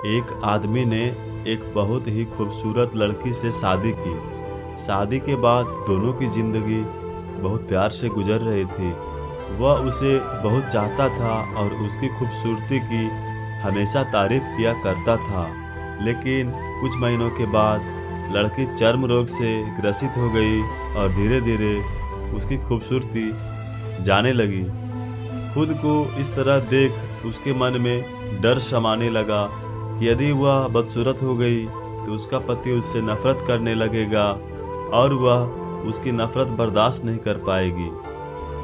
एक आदमी ने एक बहुत ही खूबसूरत लड़की से शादी की। शादी के बाद दोनों की ज़िंदगी बहुत प्यार से गुजर रही थी। वह उसे बहुत चाहता था और उसकी खूबसूरती की हमेशा तारीफ किया करता था। लेकिन कुछ महीनों के बाद लड़की चर्म रोग से ग्रसित हो गई और धीरे धीरे उसकी खूबसूरती जाने लगी। खुद को इस तरह देख उसके मन में डर समाने लगा कि यदि वह बदसूरत हो गई तो उसका पति उससे नफरत करने लगेगा और वह उसकी नफरत बर्दाश्त नहीं कर पाएगी।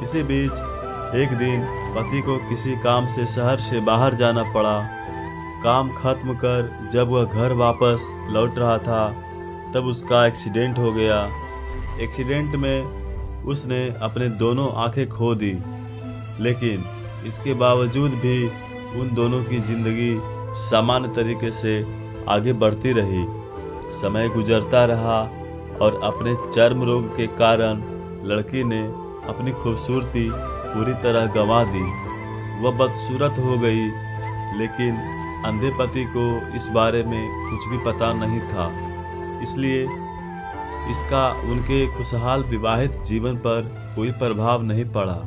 इसी बीच एक दिन पति को किसी काम से शहर से बाहर जाना पड़ा। काम खत्म कर जब वह घर वापस लौट रहा था तब उसका एक्सीडेंट हो गया। एक्सीडेंट में उसने अपने दोनों आंखें खो दी, लेकिन इसके बावजूद भी उन दोनों की ज़िंदगी सामान्य तरीके से आगे बढ़ती रही। समय गुजरता रहा और अपने चर्म रोग के कारण लड़की ने अपनी खूबसूरती पूरी तरह गंवा दी। वह बदसूरत हो गई, लेकिन अंधे पति को इस बारे में कुछ भी पता नहीं था, इसलिए इसका उनके खुशहाल विवाहित जीवन पर कोई प्रभाव नहीं पड़ा।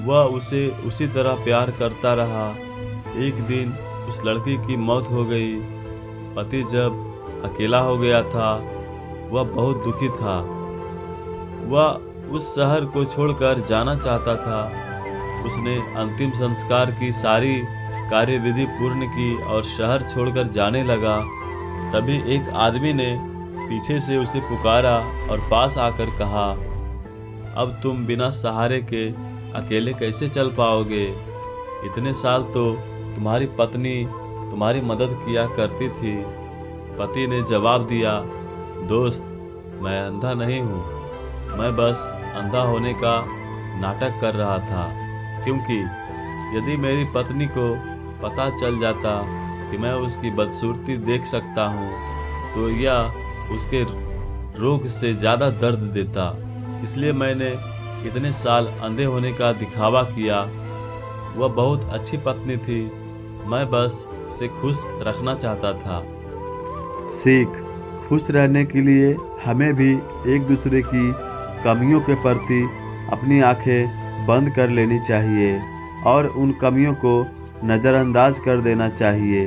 वह उसे उसी तरह प्यार करता रहा। एक दिन उस लड़की की मौत हो गई। पति जब अकेला हो गया था वह बहुत दुखी था। वह उस शहर को छोड़कर जाना चाहता था। उसने अंतिम संस्कार की सारी कार्यविधि पूर्ण की और शहर छोड़कर जाने लगा। तभी एक आदमी ने पीछे से उसे पुकारा और पास आकर कहा, अब तुम बिना सहारे के अकेले कैसे चल पाओगे? इतने साल तो तुम्हारी पत्नी तुम्हारी मदद किया करती थी। पति ने जवाब दिया, दोस्त, मैं अंधा नहीं हूँ, मैं बस अंधा होने का नाटक कर रहा था, क्योंकि यदि मेरी पत्नी को पता चल जाता कि मैं उसकी बदसूरती देख सकता हूँ तो यह उसके रोग से ज़्यादा दर्द देता। इसलिए मैंने इतने साल अंधे होने का दिखावा किया। वह बहुत अच्छी पत्नी थी, मैं बस उसे खुश रखना चाहता था। सीख: खुश रहने के लिए हमें भी एक दूसरे की कमियों के प्रति अपनी आंखें बंद कर लेनी चाहिए और उन कमियों को नज़रअंदाज कर देना चाहिए।